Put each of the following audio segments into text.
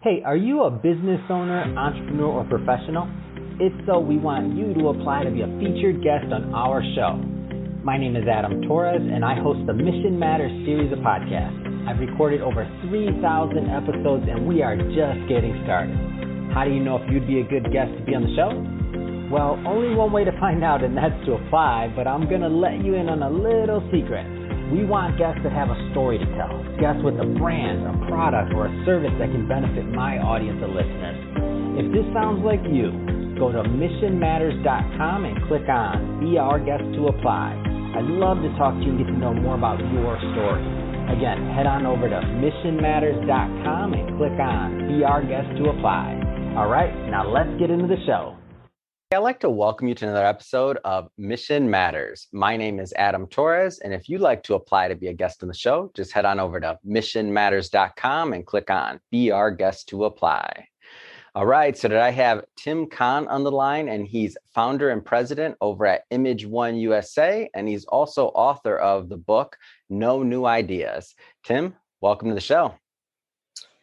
Hey, are you a business owner, entrepreneur, or professional? If so, we want you to apply to be a featured guest on our show. My name is Adam Torres, and I host the Mission Matters series of podcasts. I've recorded over 3,000 episodes, and we are just getting started. How do you know if you'd be a good guest to be on the show? Well, only one way to find out, and that's to apply, but I'm going to let you in on a little secret. We want guests that have a story to tell, guests with a brand, a product, or a service that can benefit my audience of listeners. If this sounds like you, go to missionmatters.com and click on Be Our Guest to apply. I'd love to talk to you and get to know more about your story. Again, head on over to missionmatters.com and click on Be Our Guest to apply. All right, now let's get into the show. I'd like to welcome you to another episode of Mission Matters. My name is Adam Torres, and if you'd like to apply to be a guest on the show, just head on over to missionmatters.com and click on Be Our Guest to apply. All right, so today I have Tim Conn on the line, and he's founder and president over at Image One USA, and he's also author of the book, No New Ideas. Tim, welcome to the show.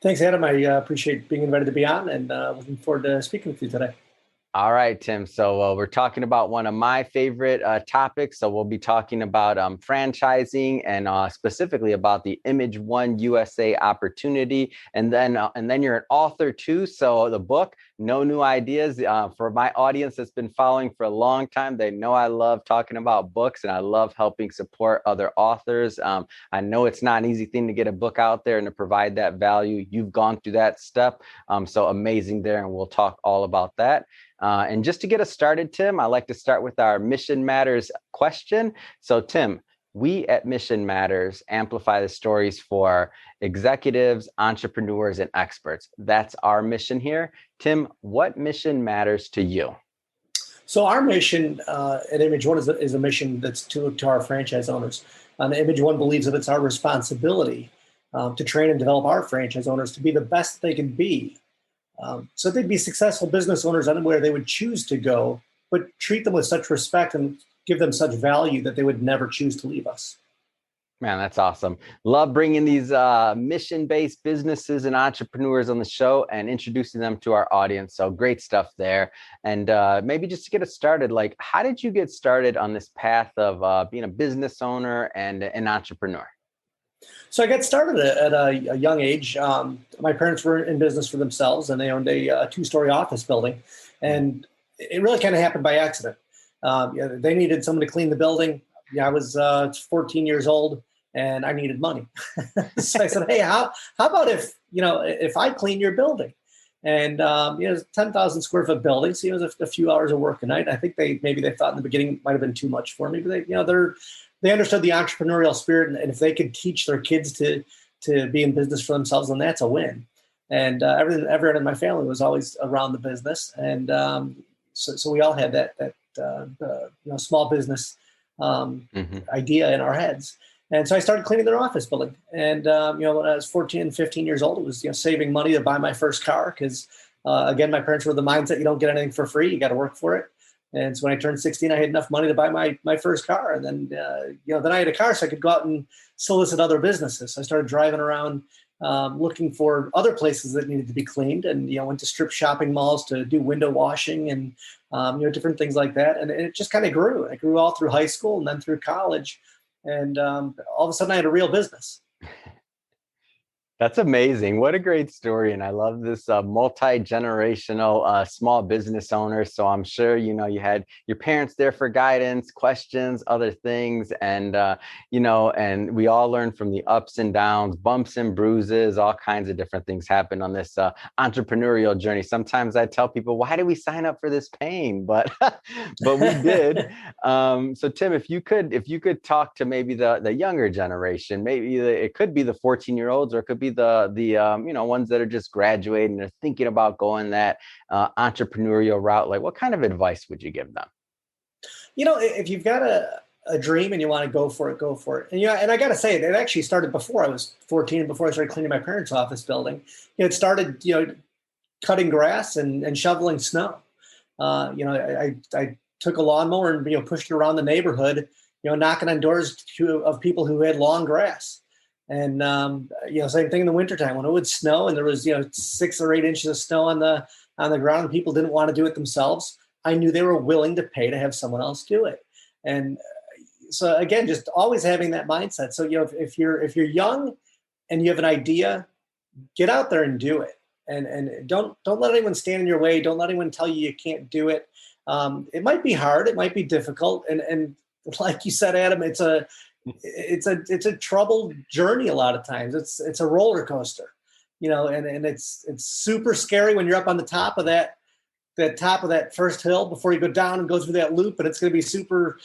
Thanks, Adam. I appreciate being invited to be on, and looking forward to speaking with you today. All right, Tim. So we're talking about one of my favorite topics. So we'll be talking about franchising and specifically about the Image One USA opportunity. And then you're an author too. So the book, No New Ideas, for my audience that's been following for a long time, they know I love talking about books and I love helping support other authors. I know it's not an easy thing to get a book out there and to provide that value. You've gone through that step. So amazing there. And we'll talk all about that. And just to get us started, Tim, I like to start with our Mission Matters question. So, Tim, we at Mission Matters amplify the stories for executives, entrepreneurs, and experts. That's our mission here. Tim, what mission matters to you? So our mission at Image One is a mission that's to our franchise owners. Image One believes that it's our responsibility to train and develop our franchise owners to be the best they can be. So they'd be successful business owners anywhere they would choose to go, but treat them with such respect and give them such value that they would never choose to leave us. Man, that's awesome. Love bringing these mission-based businesses and entrepreneurs on the show and introducing them to our audience. So great stuff there. And maybe just to get us started, like, how did you get started on this path of being a business owner and an entrepreneur? So I got started at a young age. My parents were in business for themselves, and they owned a two-story office building. And it really kind of happened by accident. They needed someone to clean the building. I was 14 years old, and I needed money. So I said, "Hey, how about if I clean your building?" And it's a 10,000 square foot building, so it was a few hours of work a night. I think they thought in the beginning it might have been too much for me, but they understood the entrepreneurial spirit, and if they could teach their kids to be in business for themselves, then that's a win. And everyone in my family was always around the business, and so we all had that small business idea in our heads. And so I started cleaning their office building. And when I was 14, 15 years old, it was saving money to buy my first car because again, my parents were the mindset you don't get anything for free, you got to work for it. And so when I turned 16, I had enough money to buy my first car. And then, then I had a car so I could go out and solicit other businesses. So I started driving around looking for other places that needed to be cleaned and, went to strip shopping malls to do window washing and, different things like that. And it just kind of grew. I grew all through high school and then through college. And all of a sudden I had a real business. That's amazing. What a great story. And I love this multi-generational small business owner. So I'm sure, you had your parents there for guidance, questions, other things. And, and we all learn from the ups and downs, bumps and bruises, all kinds of different things happen on this entrepreneurial journey. Sometimes I tell people, why did we sign up for this pain? But we did. So Tim, if you could talk to maybe the younger generation, maybe it could be the 14-year-olds or it could be the ones that are just graduating, they're thinking about going that entrepreneurial route. Like, what kind of advice would you give them? If you've got a dream and you want to go for it, go for it. And I got to say, it actually started before I was 14 and before I started cleaning my parents' office building. It started, cutting grass and shoveling snow. I took a lawnmower and, pushed it around the neighborhood, knocking on doors of people who had long grass. And, same thing in the wintertime when it would snow and there was, 6 or 8 inches of snow on the ground and people didn't want to do it themselves. I knew they were willing to pay to have someone else do it. And so again, just always having that mindset. So, if you're young and you have an idea, get out there and do it. And don't let anyone stand in your way. Don't let anyone tell you can't do it. It might be hard. It might be difficult. And like you said, Adam, it's a troubled journey. A lot of times it's a roller coaster, and it's super scary when you're up on the top of that first hill before you go down and go through that loop. And it's going to be super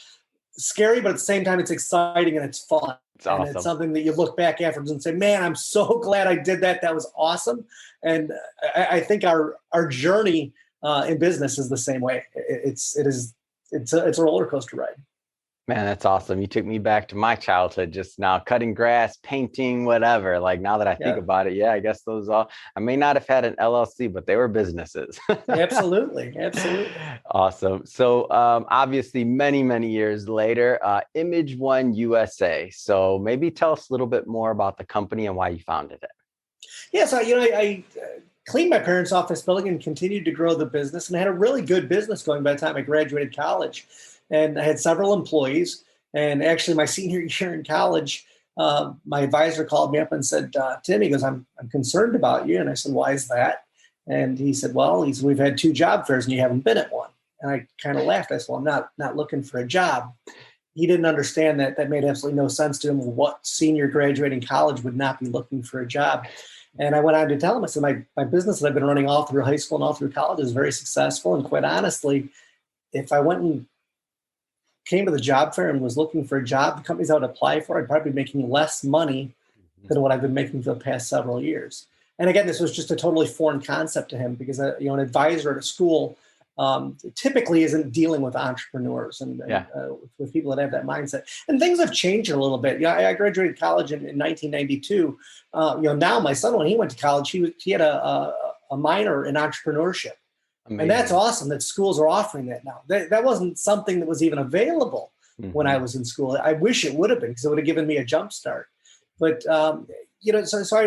scary, but at the same time, it's exciting and it's fun. It's awesome. And it's something that you look back afterwards and say, man, I'm so glad I did that. That was awesome. And I think our journey in business is the same way. It's a roller coaster ride. Man, that's awesome. You took me back to my childhood just now, cutting grass, painting, whatever. Like now that I think about it, I guess I may not have had an LLC, but they were businesses. Absolutely. Awesome. So obviously many, many years later, Image One USA. So maybe tell us a little bit more about the company and why you founded it. Yeah, so, I cleaned my parents' office building and continued to grow the business and had a really good business going by the time I graduated college. And I had several employees. And actually, my senior year in college, my advisor called me up and said, Tim, he goes, I'm concerned about you. And I said, why is that? And he said, well, we've had 2 job fairs and you haven't been at one. And I kind of laughed. I said, well, I'm not looking for a job. He didn't understand that made absolutely no sense to him. What senior graduating college would not be looking for a job? And I went on to tell him, I said, my business that I've been running all through high school and all through college is very successful. And quite honestly, if I went and came to the job fair and was looking for a job, the companies I would apply for, I'd probably be making less money than what I've been making for the past several years. And again, this was just a totally foreign concept to him because, an advisor at a school typically isn't dealing with entrepreneurs and with people that have that mindset. And things have changed a little bit. I graduated college in 1992. Now my son, when he went to college, he had a minor in entrepreneurship. Amazing. And that's awesome that schools are offering that now. That wasn't something that was even available when I was in school. I wish it would have been because it would have given me a jump start. But, so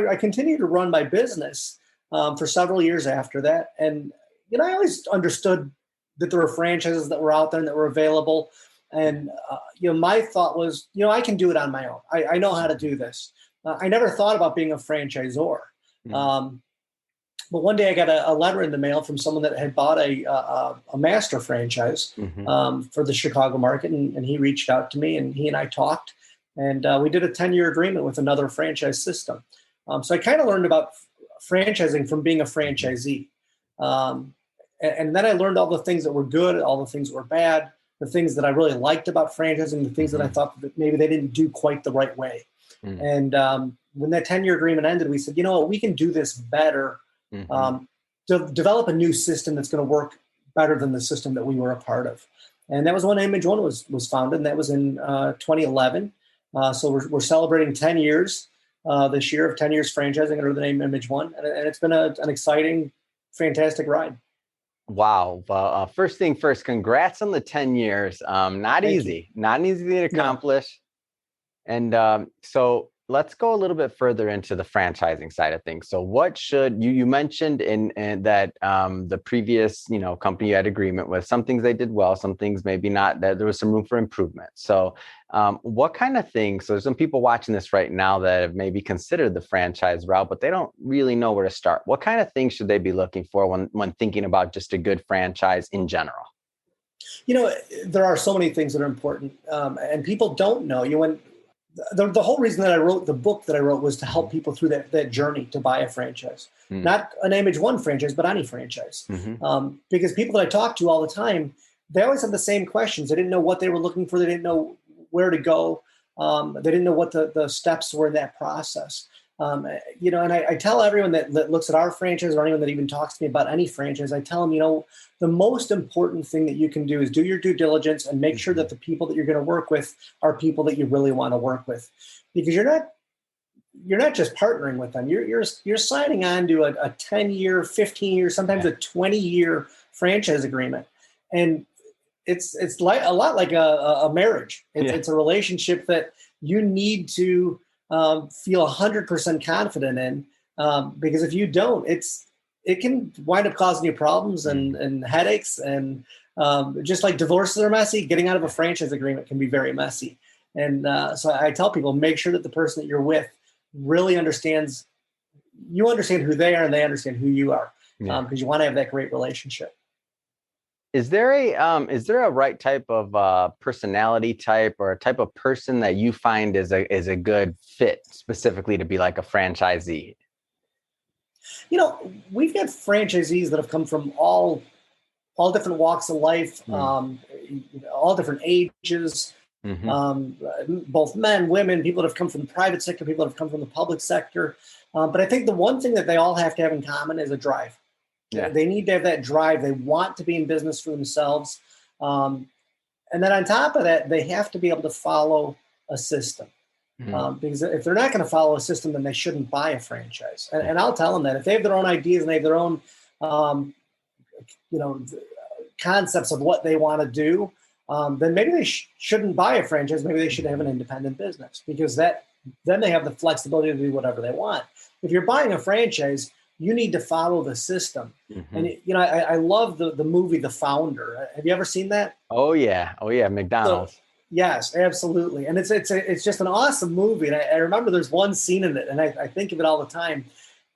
I continued to run my business for several years after that. And, I always understood that there were franchises that were out there and that were available. And, my thought was, I can do it on my own. I know how to do this. I never thought about being a franchisor. But one day I got a letter in the mail from someone that had bought a master franchise for the Chicago market. And he reached out to me and he and I talked and we did a 10-year agreement with another franchise system. So I kind of learned about franchising from being a franchisee. And then I learned all the things that were good, all the things that were bad, the things that I really liked about franchising, the things that I thought that maybe they didn't do quite the right way. And when that 10-year agreement ended, we said, we can do this better. To develop a new system that's going to work better than the system that we were a part of. And that was when Image One was founded, and that was in 2011. So we're celebrating 10 years this year of 10 years franchising under the name Image One. And it's been an exciting, fantastic ride. Wow. Well, first thing first, congrats on the 10 years. Not easy to accomplish. No. And so let's go a little bit further into the franchising side of things. So what should you mentioned in that the previous, company you had agreement with, some things they did well, some things maybe not, that there was some room for improvement. So what kind of things, so there's some people watching this right now that have maybe considered the franchise route, but they don't really know where to start. What kind of things should they be looking for when thinking about just a good franchise in general? There are so many things that are important and people don't know. The whole reason that I wrote the book that I wrote was to help people through that journey to buy a franchise, not an Image One franchise, but any franchise. Because people that I talk to all the time, they always have the same questions. They didn't know what they were looking for. They didn't know where to go. They didn't know what the steps were in that process. And I tell everyone that looks at our franchise or anyone that even talks to me about any franchise, I tell them, the most important thing that you can do is do your due diligence and make sure that the people that you're going to work with are people that you really want to work with, because you're not just partnering with them. You're signing on to a 10-year, 15-year, sometimes a 20-year franchise agreement. And it's like a lot like a marriage. It's a relationship that you need to feel 100% confident in, because if you don't, it can wind up causing you problems and headaches. And just like divorces are messy, getting out of a franchise agreement can be very messy. And so I tell people, make sure that the person that you're with really understands, you understand who they are and they understand who you are, because you want to have that great relationship. Is there a right type of personality type or a type of person that you find is a good fit specifically to be like a franchisee? We've got franchisees that have come from all different walks of life, all different ages, both men, women, people that have come from the private sector, people that have come from the public sector. But I think the one thing that they all have to have in common is a drive. Yeah. They need to have that drive. They want to be in business for themselves. And then on top of that, they have to be able to follow a system. Because if they're not going to follow a system, then they shouldn't buy a franchise. And I'll tell them that if they have their own ideas and they have their own, concepts of what they want to do, then maybe they shouldn't buy a franchise. Maybe they should have an independent business, because then they have the flexibility to do whatever they want. If you're buying a franchise, you need to follow the system. And, I love the movie, The Founder. Have you ever seen that? Oh yeah. McDonald's. So, yes, absolutely. And it's just an awesome movie. And I remember there's one scene in it, and I think of it all the time.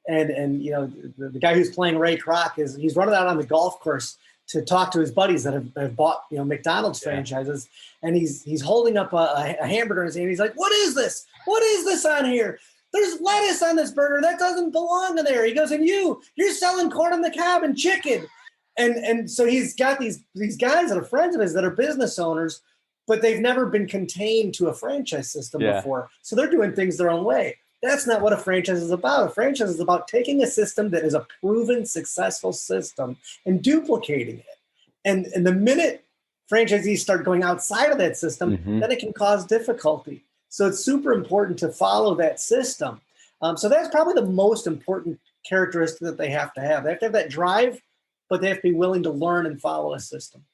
And the guy who's playing Ray Kroc he's running out on the golf course to talk to his buddies that have bought, McDonald's franchises. And he's holding up a hamburger in his hand. He's like, "What is this? What is this on here? There's lettuce on this burger. That doesn't belong in there." He goes, "And you're selling corn on the cob and chicken." And so he's got these guys that are friends of his that are business owners, but they've never been contained to a franchise system before. So they're doing things their own way. That's not what a franchise is about. A franchise is about taking a system that is a proven successful system and duplicating it. And the minute franchisees start going outside of that system, then it can cause difficulty. So it's super important to follow that system. So that's probably the most important characteristic that they have to have. They have to have that drive, but they have to be willing to learn and follow a system.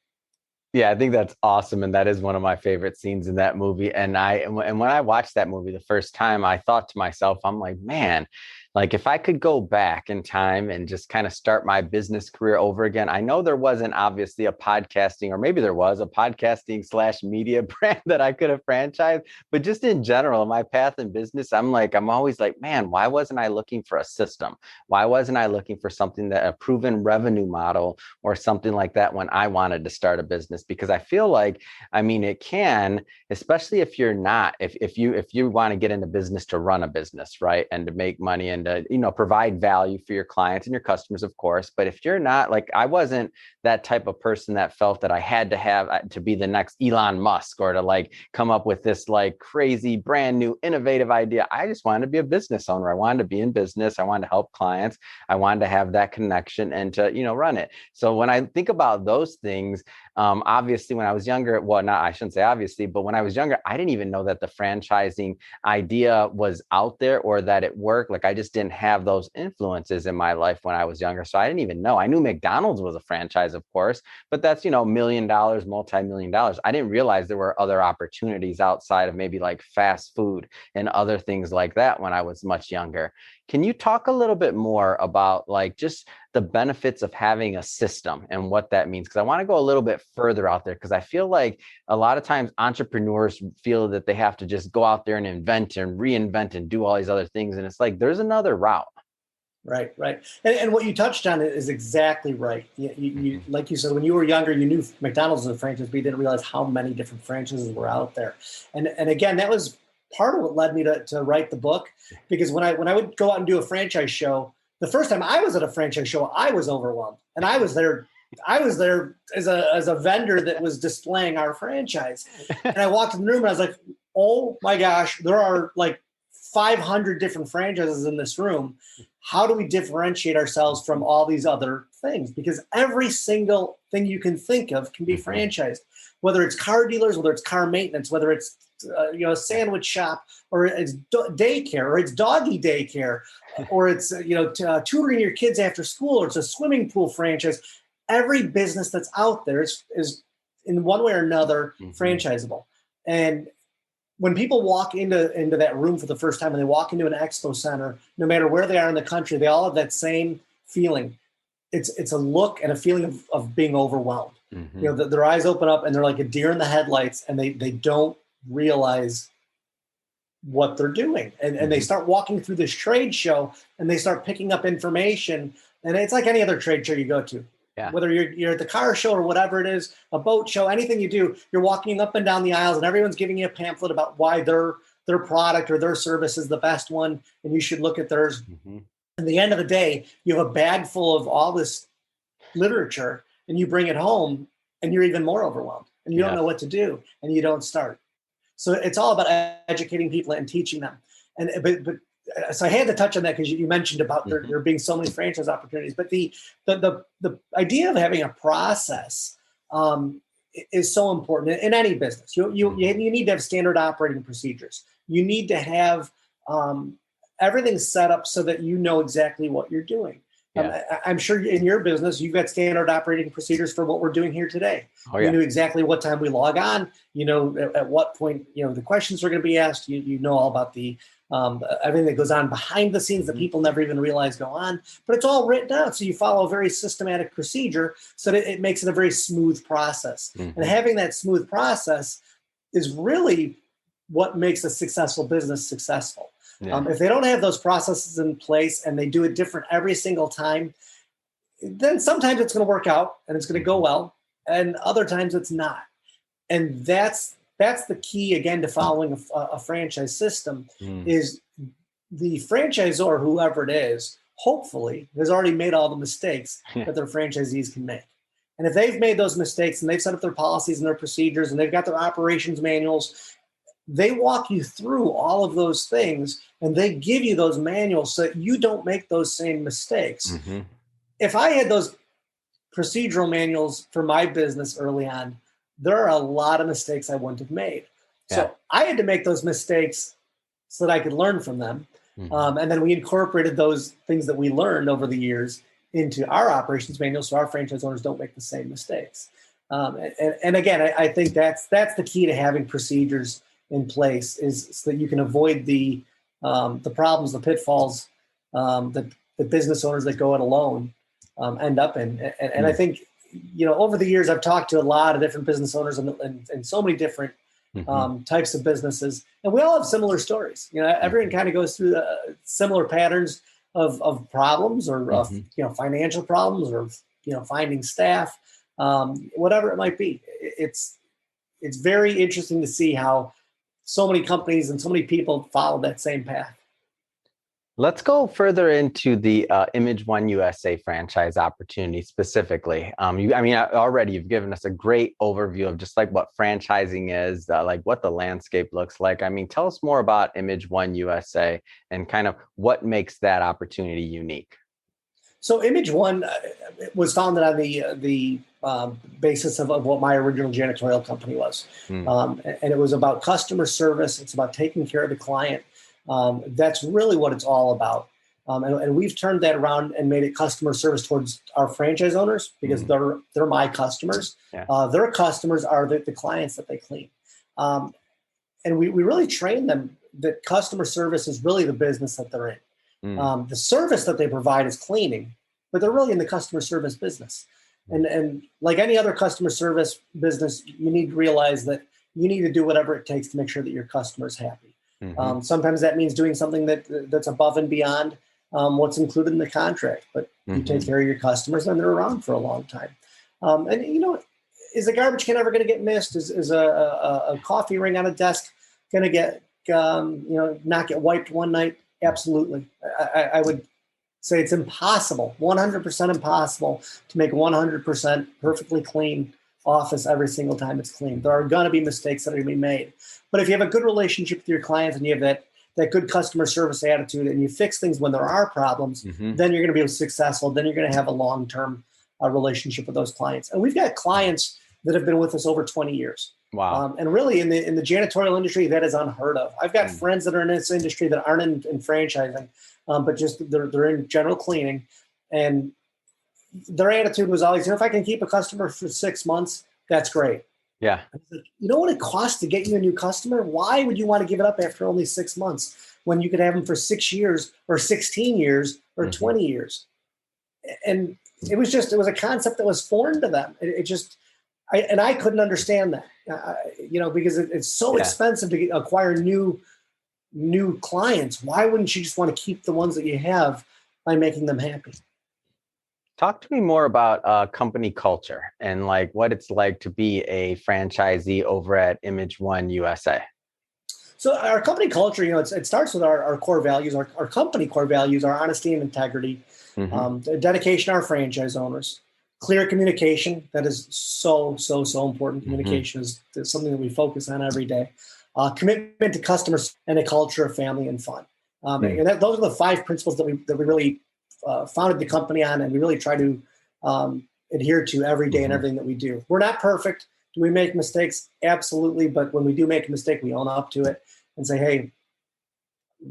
Yeah, I think that's awesome. And that is one of my favorite scenes in that movie. And when I watched that movie the first time, I thought to myself, I'm like, man, like if I could go back in time and just kind of start my business career over again. I know there wasn't obviously a podcasting, or maybe there was a podcasting / media brand that I could have franchised, but just in general, my path in business, I'm always like, man, why wasn't I looking for a system? Why wasn't I looking for something that a proven revenue model or something like that when I wanted to start a business? Because I feel like, it can, especially if you're not, if you want to get into business to run a business, right? And to make money and to, provide value for your clients and your customers, of course. But if you're not, like, I wasn't that type of person that felt that I had to have to be the next Elon Musk or to like come up with this like crazy brand new innovative idea. I just wanted to be a business owner. I wanted to be in business. I wanted to help clients. I wanted to have that connection and to, run it. So when I think about those things, obviously when I was younger, I shouldn't say obviously, but when I was younger, I didn't even know that the franchising idea was out there or that it worked. Like I just didn't have those influences in my life when I was younger. So I didn't even know. I knew McDonald's was a franchise, of course, but that's, $1 million, multi-million dollars. I didn't realize there were other opportunities outside of maybe like fast food and other things like that when I was much younger. Can you talk a little bit more about like just the benefits of having a system and what that means? Because I want to go a little bit further out there, because I feel like a lot of times entrepreneurs feel that they have to just go out there and invent and reinvent and do all these other things. And it's like, there's another route. Right. And what you touched on is exactly right. You like you said, when you were younger, you knew McDonald's was a franchise, but you didn't realize how many different franchises were out there. And again, that was part of what led me to write the book, because when I would go out and do a franchise show, the first time I was at a franchise show, I was overwhelmed, and I was there as a vendor that was displaying our franchise. And I walked in the room and I was like, oh my gosh, there are like 500 different franchises in this room. How do we differentiate ourselves from all these other things? Because every single thing you can think of can be franchised, whether it's car dealers, whether it's car maintenance, whether it's a sandwich shop, or it's daycare, or it's doggy daycare, or it's tutoring your kids after school, or it's a swimming pool franchise. Every business that's out there is in one way or another franchisable. And when people walk into that room for the first time and they walk into an expo center, no matter where they are in the country, they all have that same feeling. It's a look and a feeling of being overwhelmed. Mm-hmm. You know, their eyes open up and they're like a deer in the headlights, and they don't realize what they're doing. And they start walking through this trade show and they start picking up information. And it's like any other trade show you go to. Yeah. Whether you're at the car show or whatever it is, a boat show, anything you do, you're walking up and down the aisles and everyone's giving you a pamphlet about why their product or their service is the best one, and you should look at theirs. Mm-hmm. At the end of the day, you have a bag full of all this literature, and you bring it home and you're even more overwhelmed and you don't know what to do, and you don't start. So it's all about educating people and teaching them. And but so I had to touch on that because you mentioned about there being so many franchise opportunities. But the idea of having a process is so important in any business. You need to have standard operating procedures. You need to have everything set up so that you know exactly what you're doing. Yeah. I'm sure in your business, you've got standard operating procedures for what we're doing here today. Oh, yeah. You know exactly what time we log on. You know at what point the questions are going to be asked. You know all about the everything that goes on behind the scenes that people never even realize go on. But it's all written out, so you follow a very systematic procedure, so that it makes it a very smooth process. Mm-hmm. And having that smooth process is really what makes a successful business successful. Yeah. If they don't have those processes in place and they do it different every single time, then sometimes it's going to work out and it's going to go well, and other times it's not. And that's the key, again, to following a franchise system. Is the franchisor, whoever it is, hopefully has already made all the mistakes that their franchisees can make. And if they've made those mistakes and they've set up their policies and their procedures and they've got their operations manuals, they walk you through all of those things and they give you those manuals so that you don't make those same mistakes. Mm-hmm. If I had those procedural manuals for my business early on, there are a lot of mistakes I wouldn't have made. Yeah. So I had to make those mistakes so that I could learn from them. Mm-hmm. And then we incorporated those things that we learned over the years into our operations manual so our franchise owners don't make the same mistakes. And again, I think that's the key to having procedures in place, is so that you can avoid the problems, the pitfalls that the business owners that go it alone end up in. And I think, over the years, I've talked to a lot of different business owners and so many different types of businesses, and we all have similar stories. Everyone kind of goes through similar patterns of problems, or of financial problems, or finding staff, whatever it might be. It's very interesting to see how so many companies and so many people follow that same path. Let's go further into the Image One USA franchise opportunity specifically. Already you've given us a great overview of just like what franchising is, like what the landscape looks like. Tell us more about Image One USA and kind of what makes that opportunity unique. So Image One was founded on the basis of what my original janitorial company was. And it was about customer service. It's about taking care of the client. That's really what it's all about. And we've turned that around and made it customer service towards our franchise owners, because they're my customers. Yeah. Their customers are the clients that they clean. And we really train them that customer service is really the business that they're in. The service that they provide is cleaning, but they're really in the customer service business. And like any other customer service business, you need to realize that you need to do whatever it takes to make sure that your customer's happy. Mm-hmm. Sometimes that means doing something that's above and beyond what's included in the contract, but you take care of your customers and they're around for a long time. Is a garbage can ever going to get missed? Is a coffee ring on a desk going to get, not get wiped one night? Absolutely. I would say it's impossible, 100% impossible to make 100% perfectly clean office every single time it's clean. There are going to be mistakes that are going to be made. But if you have a good relationship with your clients and you have that good customer service attitude and you fix things when there are problems, then you're going to be successful. Then you're going to have a long-term relationship with those clients. And we've got clients that have been with us over 20 years. Wow. And really in the janitorial industry, that is unheard of. I've got friends that are in this industry that aren't in franchising, but just they're in general cleaning. And their attitude was always, if I can keep a customer for 6 months, that's great. Yeah. You know what it costs to get you a new customer? Why would you want to give it up after only 6 months when you could have them for 6 years or 16 years or 20 years? And it was a concept that was foreign to them. I couldn't understand that, because it's so expensive to acquire new clients. Why wouldn't you just want to keep the ones that you have by making them happy? Talk to me more about company culture and like what it's like to be a franchisee over at Image One USA. So our company culture, it starts with our core values. Our company core values are honesty and integrity, dedication to our franchise owners, clear communication. That is so important. Communication is something that we focus on every day. Commitment to customers and a culture of family and fun. And those are the 5 principles that we really founded the company on, and we really try to adhere to every day in everything that we do. We're not perfect. Do we make mistakes? Absolutely. But when we do make a mistake, we own up to it and say, hey,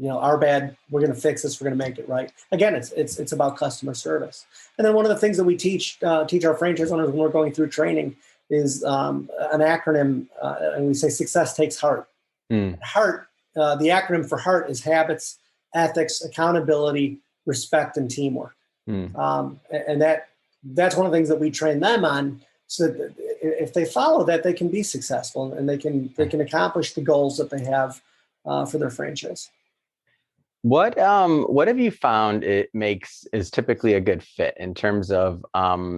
our bad. We're going to fix this. We're going to make it right. Again, it's about customer service. And then one of the things that we teach our franchise owners when we're going through training is an acronym, and we say success takes heart. Heart, the acronym for heart is habits, ethics, accountability, respect, and teamwork. And that's one of the things that we train them on, so that if they follow that, they can be successful and they can accomplish the goals that they have for their franchise. What have you found is typically a good fit in terms of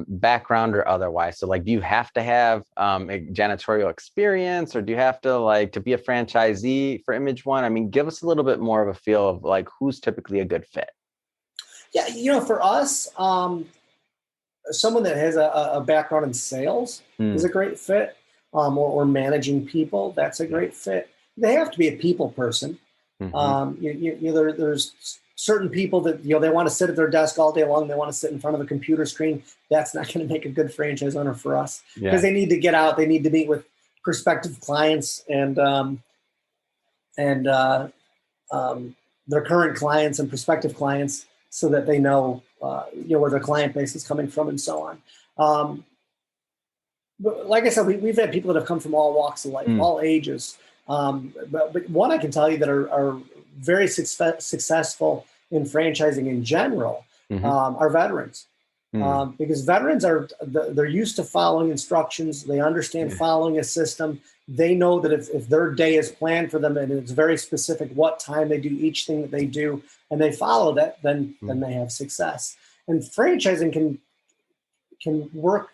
background or otherwise? So like, do you have to have a janitorial experience, or do you have to be a franchisee for Image One? I mean, give us a little bit more of a feel of like who's typically a good fit. Yeah, for us, someone that has a background in sales is a great fit, or managing people. That's a great fit. They have to be a people person. There's certain people that they want to sit at their desk all day long. They want to sit in front of a computer screen. That's not going to make a good franchise owner for us, because they need to get out. They need to meet with prospective clients and their current clients and prospective clients, so that they know where their client base is coming from and so on. But like I said, we've had people that have come from all walks of life, all ages. But one I can tell you that are very successful in franchising in general are veterans. Because veterans they're used to following instructions. They understand following a system. They know that if their day is planned for them and it's very specific what time they do each thing that they do, and they follow that, then they have success. And franchising can work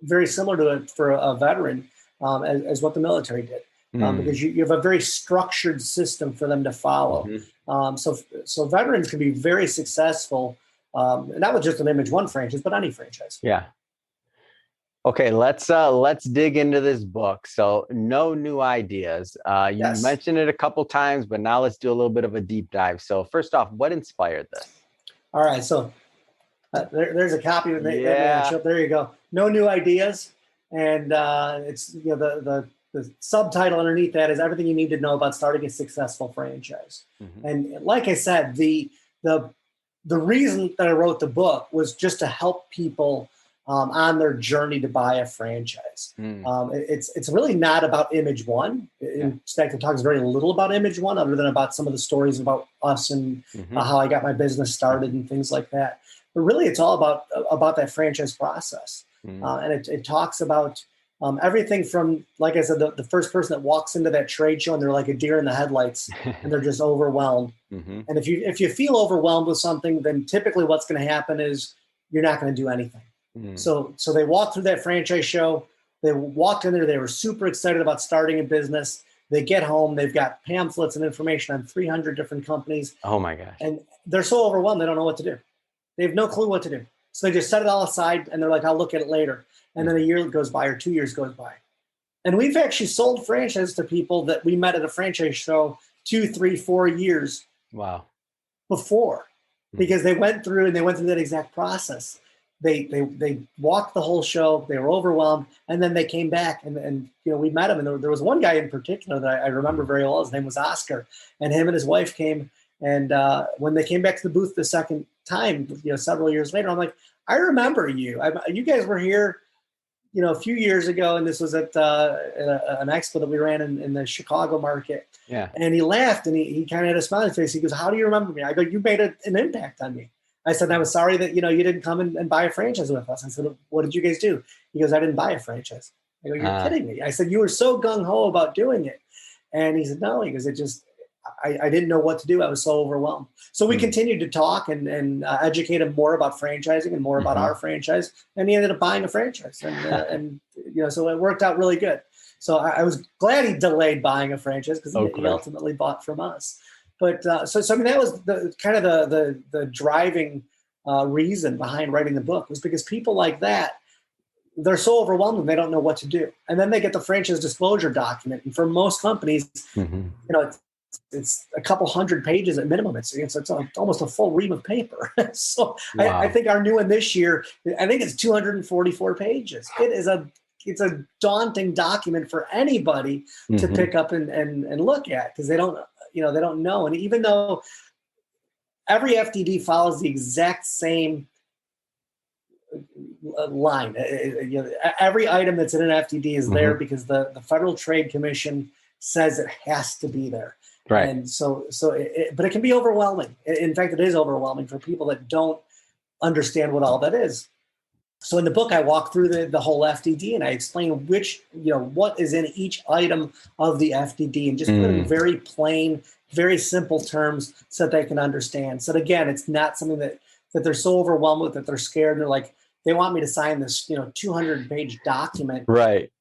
very similar to it for a veteran as what the military did. Because you have a very structured system for them to follow. So veterans can be very successful, not with just an Image One franchise, but any franchise. Yeah. Okay, let's dig into this book. So, No New Ideas. You mentioned it a couple times, but now let's do a little bit of a deep dive. So first off, what inspired this? All right, so there's a copy of it. There you go. No New Ideas, and it's the subtitle underneath that is everything you need to know about starting a successful franchise. And like I said, the reason that I wrote the book was just to help people on their journey to buy a franchise. It's really not about Image One. In fact, it talks very little about Image One, other than about some of the stories about us and how I got my business started and things like that. But really, it's all about that franchise process. And it talks about everything from, like I said, the first person that walks into that trade show and they're like a deer in the headlights and they're just overwhelmed. And if you feel overwhelmed with something, then typically what's going to happen is you're not going to do anything. So they walked through that franchise show. They walked in there. They were super excited about starting a business. They get home. They've got pamphlets and information on 300 different companies. Oh my gosh. And they're so overwhelmed. They don't know what to do. They have no clue what to do. So they just set it all aside and they're like, I'll look at it later. And then a year goes by or 2 years goes by. And we've actually sold franchises to people that we met at a franchise show 2, 3, 4 years before, because they went through that exact process. They walked the whole show. They were overwhelmed. And then they came back and we met him. And there was one guy in particular that I remember very well. His name was Oscar. And him and his wife came. And when they came back to the booth the second time, several years later, I'm like, I remember you. You guys were here a few years ago, and this was at an expo that we ran in the Chicago market. Yeah. And he laughed, and he kind of had a smile on his face. He goes, "How do you remember me?" I go, "You made an impact on me." I said, "I was sorry that, you didn't come and buy a franchise with us." I said, "What did you guys do?" He goes, "I didn't buy a franchise." I go, "You're kidding me." I said, "You were so gung-ho about doing it." And he said, "No." He goes, I didn't know what to do. I was so overwhelmed. So we continued to talk and educate him more about franchising and more about our franchise. And he ended up buying a franchise. And so it worked out really good. So I was glad he delayed buying a franchise, because he ultimately bought from us. But so I mean, that was the kind of the driving reason behind writing the book, was because people like that, they're so overwhelmed and they don't know what to do. And then they get the franchise disclosure document. And for most companies, it's a couple hundred pages at minimum. It's almost a full ream of paper. So wow. I think our new one this year, I think it's 244 pages. It's a daunting document for anybody to pick up and look at, because they don't know. And even though every FDD follows the exact same line, every item that's in an FDD is there because the Federal Trade Commission says it has to be there. Right. And but it can be overwhelming. In fact, it is overwhelming for people that don't understand what all that is. So in the book, I walk through the whole FDD, and I explain what is in each item of the FDD, and just put it in very plain, very simple terms so that they can understand. So that, again, it's not something that they're so overwhelmed with that they're scared. And they're like, they want me to sign this 200-page document. Right.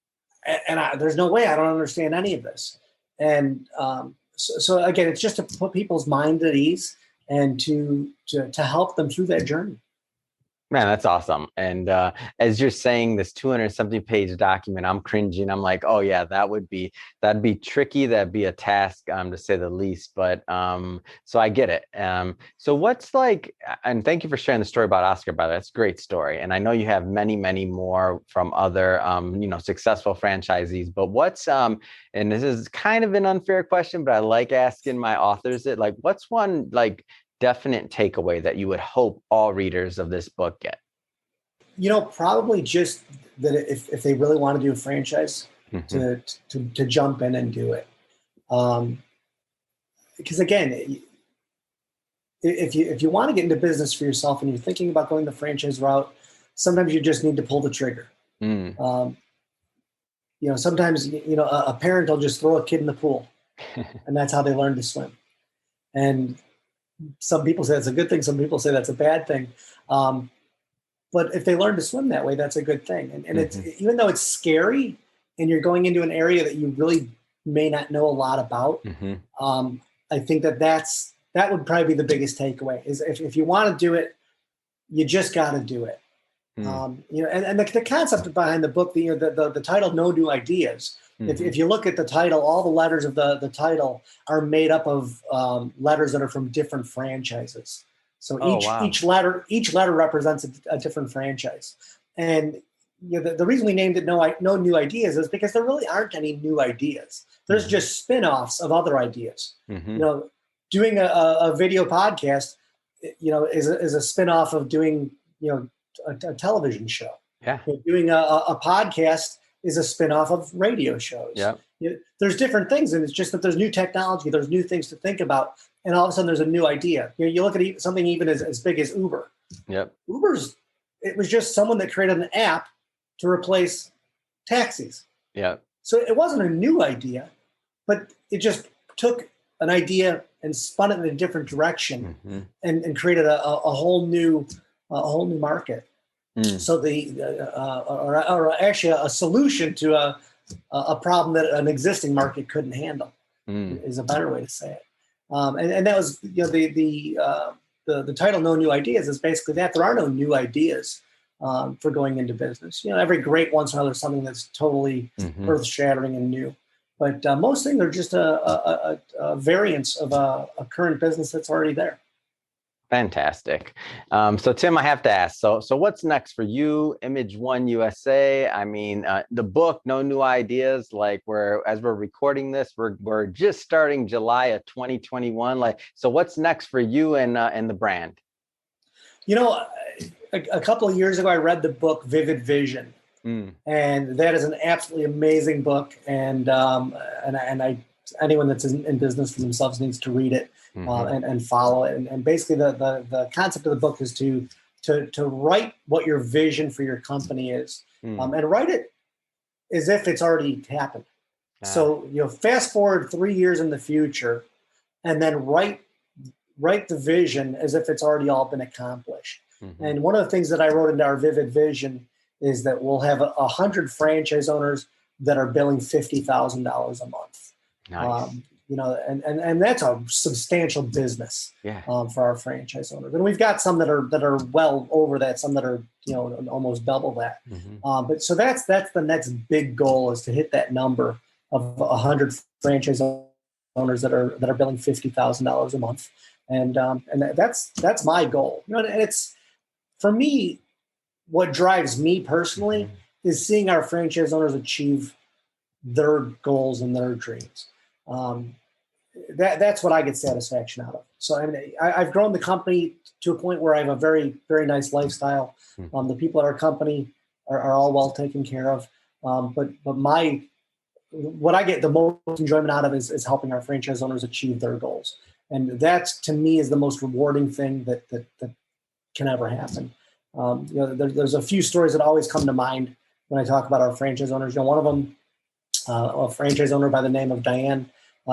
And there's no way I don't understand any of this. And so again, it's just to put people's mind at ease and to help them through that journey. Man, that's awesome. And as you're saying this 200-something page document, I'm cringing. I'm like, oh yeah, that'd be tricky. That'd be a task, to say the least. But so I get it. So what's like, and thank you for sharing the story about Oscar, by the way. That's a great story. And I know you have many, many more from other, successful franchisees. But what's, and this is kind of an unfair question, but I like asking my authors it, like, what's one definite takeaway that you would hope all readers of this book get? Probably just that if they really want to do a franchise, to jump in and do it. Because again, if you want to get into business for yourself and you're thinking about going the franchise route, sometimes you just need to pull the trigger. Sometimes a parent will just throw a kid in the pool, and that's how they learn to swim. And some people say that's a good thing. Some people say that's a bad thing. But if they learn to swim that way, that's a good thing. And it's, even though it's scary and you're going into an area that you really may not know a lot about, I think that would probably be the biggest takeaway, is if you want to do it, you just got to do it. And the concept behind the book, the title, No New Ideas. If you look at the title, all the letters of the title are made up of letters that are from different franchises. So each letter represents a different franchise. And the reason we named it No New Ideas is because there really aren't any new ideas. There's just spin-offs of other ideas. Doing a video podcast, is a spin-off of doing a television show. Yeah. Doing a podcast is a spin-off of radio shows. Yeah. There's different things, and it's just that there's new technology, there's new things to think about, and all of a sudden there's a new idea. You look at something even as big as Uber. Yep. It was just someone that created an app to replace taxis. Yeah. So it wasn't a new idea, but it just took an idea and spun it in a different direction and created a whole new market. So or actually a solution to a problem that an existing market couldn't handle is a better way to say it. And that was the title, No New Ideas, is basically that. There are no new ideas for going into business. Every great once in a while there's something that's totally earth shattering and new, but most things are just a variance of a current business that's already there. Fantastic. So Tim, I have to ask, so what's next for you, Image One USA? I mean, the book, No New Ideas, as we're recording this, we're just starting July of 2021. So what's next for you and the brand? A couple of years ago, I read the book Vivid Vision. And that is an absolutely amazing book. And anyone that's in business for themselves needs to read it and follow it. And basically the concept of the book is to write what your vision for your company is, and write it as if it's already happened. So, fast forward 3 years in the future, and then write the vision as if it's already all been accomplished. And one of the things that I wrote into our vivid vision is that we'll have 100 franchise owners that are billing $50,000 a month. Nice. And that's a substantial business for our franchise owners. And we've got some that are well over that, some that are, almost double that. But so that's the next big goal, is to hit that number of 100 franchise owners that are billing $50,000 a month. And that's my goal. And it's, for me, what drives me personally is seeing our franchise owners achieve their goals and their dreams. That's what I get satisfaction out of. So I've grown the company to a point where I have a very, very nice lifestyle. The people at our company are all well taken care of. But what I get the most enjoyment out of is helping our franchise owners achieve their goals. And that, to me, is the most rewarding thing that can ever happen. There's a few stories that always come to mind when I talk about our franchise owners. One of them, a franchise owner by the name of Diane,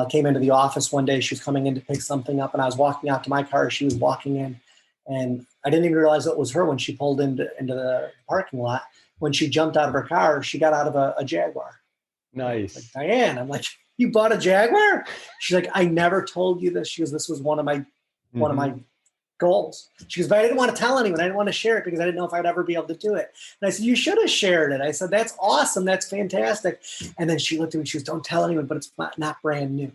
came into the office one day. She was coming in to pick something up, and I was walking out to my car. She was walking in, and I didn't even realize it was her when she pulled into the parking lot. When she jumped out of her car, she got out of a Jaguar. Nice. Like, Diane, I'm like, you bought a Jaguar? She's like, I never told you this. She goes, this was one of my goals. She goes, but I didn't want to tell anyone. I didn't want to share it because I didn't know if I'd ever be able to do it. And I said, you should have shared it. I said, that's awesome. That's fantastic. And then she looked at me, she goes, don't tell anyone, but it's not brand new. And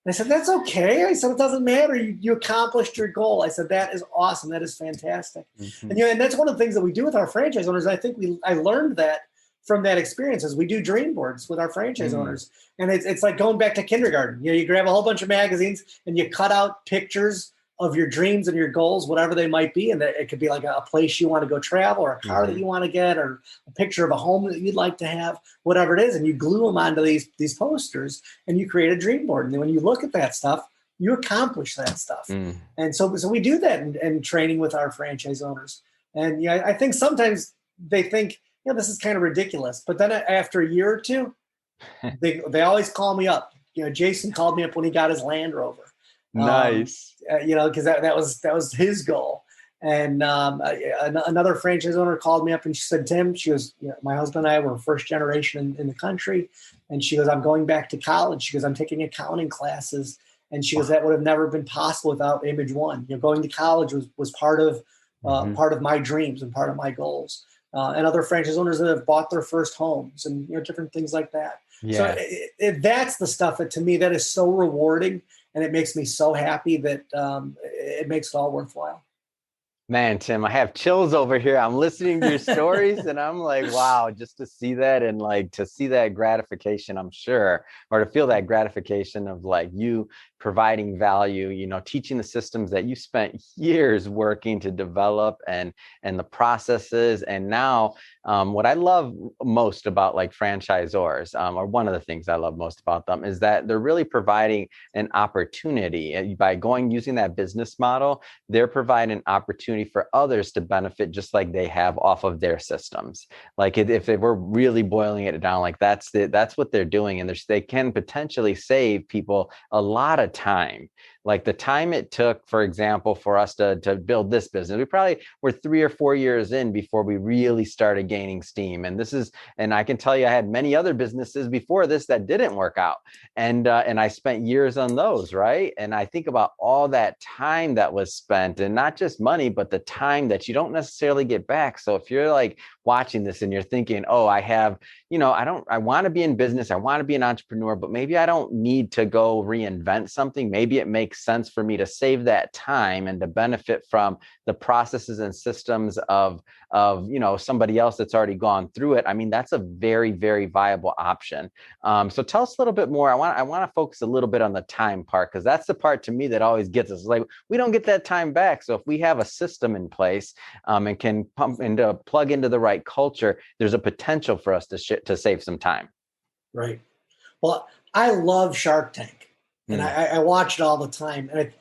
I said, that's okay. I said, it doesn't matter. You accomplished your goal. I said, that is awesome. That is fantastic. And that's one of the things that we do with our franchise owners. I think I learned that from that experience, as we do dream boards with our franchise owners. And it's like going back to kindergarten. You grab a whole bunch of magazines and you cut out pictures of your dreams and your goals, whatever they might be. And it could be like a place you want to go travel, or a car that you want to get, or a picture of a home that you'd like to have, whatever it is. And you glue them onto these posters, and you create a dream board. And then when you look at that stuff, you accomplish that stuff. And so we do that in training with our franchise owners. And I think sometimes they think, this is kind of ridiculous. But then after a year or two, they always call me up. Jason called me up when he got his Land Rover. Nice. Because that was his goal. And another franchise owner called me up and she said, Tim, she goes, my husband and I were first generation in the country. And she goes, I'm going back to college. She goes, I'm taking accounting classes. And she goes, that would have never been possible without Image One. Going to college was part of my dreams and part of my goals. And other franchise owners that have bought their first homes and different things like that. So that's the stuff that, to me, that is so rewarding, and it makes me so happy that it makes it all worthwhile. Man, Tim, I have chills over here. I'm listening to your stories and I'm like, wow, just to see that, and like to see that gratification, I'm sure, or to feel that gratification of like you providing value, teaching the systems that you spent years working to develop, and the processes. And now what I love most about like franchisors, or one of the things I love most about them, is that they're really providing an opportunity. By using that business model, they're providing an opportunity for others to benefit just like they have off of their systems. Like if they were really boiling it down, like that's what they're doing. And they can potentially save people a lot of time. Like the time it took, for example, for us to build this business, we probably were 3 or 4 years in before we really started gaining steam. And I can tell you, I had many other businesses before this that didn't work out. And I spent years on those, right? And I think about all that time that was spent, and not just money, but the time that you don't necessarily get back. So if you're like watching this and you're thinking, oh, I want to be in business, I want to be an entrepreneur, but maybe I don't need to go reinvent something. Maybe it makes makes sense for me to save that time and to benefit from the processes and systems of somebody else that's already gone through it, I mean, that's a very, very viable option. So tell us a little bit more. I want to focus a little bit on the time part, because that's the part to me that always gets us. Like, we don't get that time back. So if we have a system in place and can plug into the right culture, there's a potential for us to save some time. Right. Well, I love Shark Tank, and I watch it all the time. And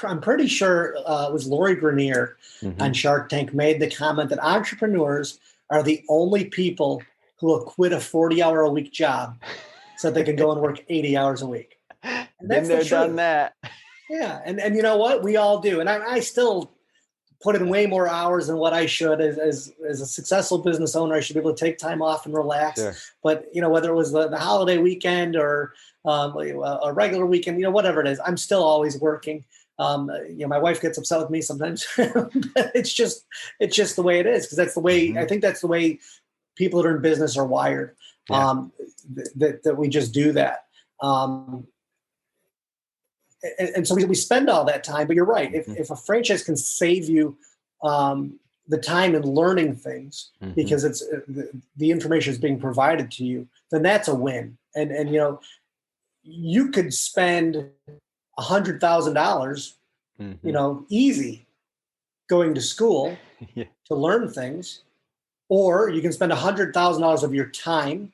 I'm pretty sure it was Lori Grenier on Shark Tank made the comment that entrepreneurs are the only people who will quit a 40-hour-a-week job so they can go and work 80 hours a week. And that's Been there, done that. Yeah. And you know what? We all do. And I still put in way more hours than what I should. As a successful business owner, I should be able to take time off and relax. Sure. But, whether it was the holiday weekend or a regular weekend, whatever it is, I'm still always working. My wife gets upset with me sometimes, but it's just the way it is. Because that's the way, I think that's the way people that are in business are wired, that we just do that. And so we spend all that time, but you're right. If a franchise can save you the time in learning things because it's the information is being provided to you, then that's a win. And you could spend $100,000, easy going to school to learn things, or you can spend $100,000 of your time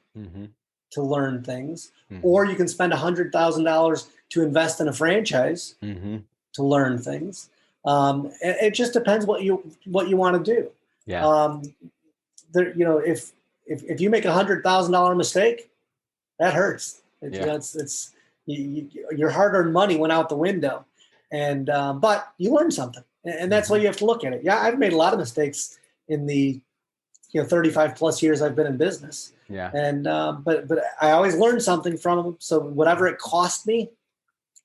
to learn things, or you can spend $100,000 to invest in a franchise to learn things. It just depends what you want to do. Yeah. If you make $100,000 mistake, that hurts. It's your hard-earned money went out the window, and but you learned something, and that's why you have to look at it. Yeah, I've made a lot of mistakes in the 35 plus years I've been in business. Yeah. And but I always learned something from them. So whatever it cost me,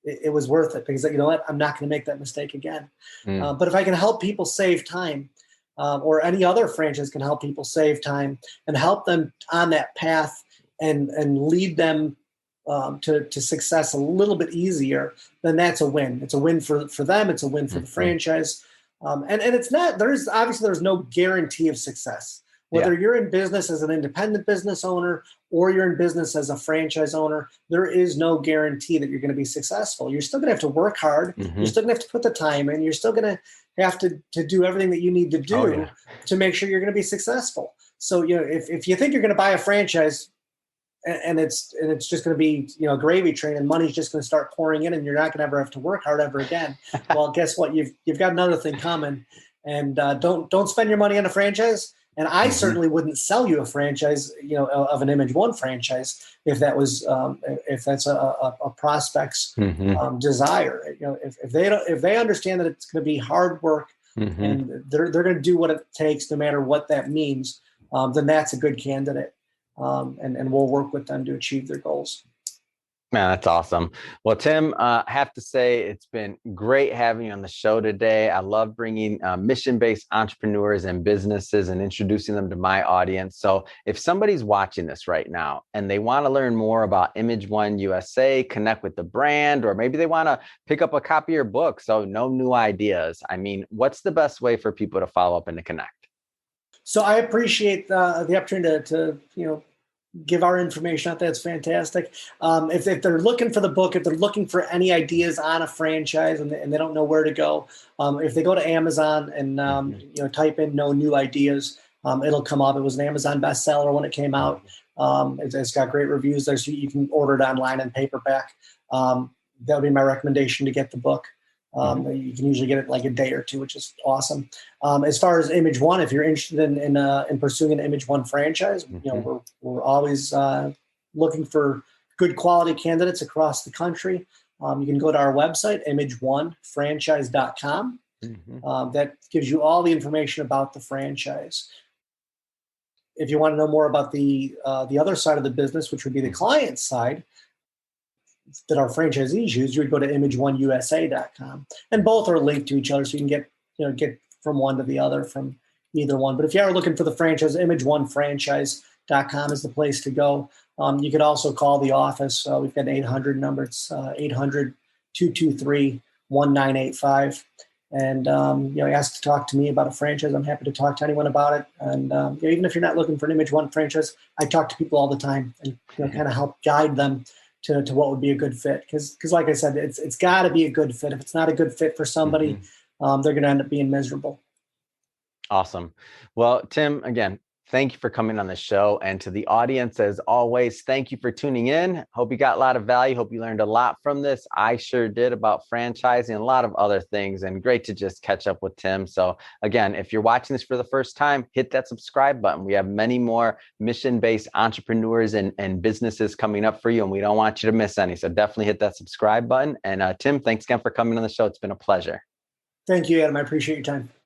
it was worth it, because I'm not going to make that mistake again. But if I can help people save time, or any other franchise can help people save time and help them on that path and lead them to success a little bit easier, then that's a win. It's a win for them. It's a win for the franchise. And it's not, there's no guarantee of success. Whether you're in business as an independent business owner or you're in business as a franchise owner, there is no guarantee that you're going to be successful. You're still going to have to work hard. You're still going to have to put the time in. You're still going to have to do everything that you need to do to make sure you're going to be successful. So, if you think you're going to buy a franchise and it's just going to be, a gravy train and money's just going to start pouring in and you're not going to ever have to work hard ever again. Well, guess what? You've got another thing coming, and don't spend your money on a franchise. And I certainly wouldn't sell you a franchise, of an Image One franchise if that's a prospect's desire. If they understand that it's going to be hard work and they're going to do what it takes, no matter what that means, then that's a good candidate, and we'll work with them to achieve their goals. Man, that's awesome. Well, Tim, I have to say it's been great having you on the show today. I love bringing mission-based entrepreneurs and businesses and introducing them to my audience. So if somebody's watching this right now and they want to learn more about Image One USA, connect with the brand, or maybe they want to pick up a copy of your book, so No New Ideas, I mean, what's the best way for people to follow up and to connect? So I appreciate the opportunity to give our information out there. It's fantastic. If they're looking for the book, if they're looking for any ideas on a franchise and they don't know where to go, if they go to Amazon and type in No New Ideas, it'll come up. It was an Amazon bestseller when it came out. It's got great reviews there, so you can order it online in paperback. That would be my recommendation to get the book. You can usually get it like a day or two, which is awesome. As far as Image One, if you're interested in pursuing an Image One franchise, we're always looking for good quality candidates across the country. You can go to our website, imageonefranchise.com. That gives you all the information about the franchise. If you want to know more about the other side of the business, which would be the client side, that our franchisees use, you would go to imageoneusa.com, and both are linked to each other, so you can get from one to the other from either one. But if you are looking for the franchise, imageonefranchise.com is the place to go. You could also call the office. We've got an 800 number. It's 223-1985. And, ask to talk to me about a franchise. I'm happy to talk to anyone about it. And even if you're not looking for an Image One franchise, I talk to people all the time and kind of help guide them to what would be a good fit. Because like I said, it's got to be a good fit. If it's not a good fit for somebody, they're going to end up being miserable. Awesome. Well, Tim, again, thank you for coming on the show. And to the audience, as always, thank you for tuning in. Hope you got a lot of value. Hope you learned a lot from this. I sure did, about franchising and a lot of other things, and great to just catch up with Tim. So again, if you're watching this for the first time, hit that subscribe button. We have many more mission-based entrepreneurs and businesses coming up for you, and we don't want you to miss any. So definitely hit that subscribe button. And Tim, thanks again for coming on the show. It's been a pleasure. Thank you, Adam. I appreciate your time.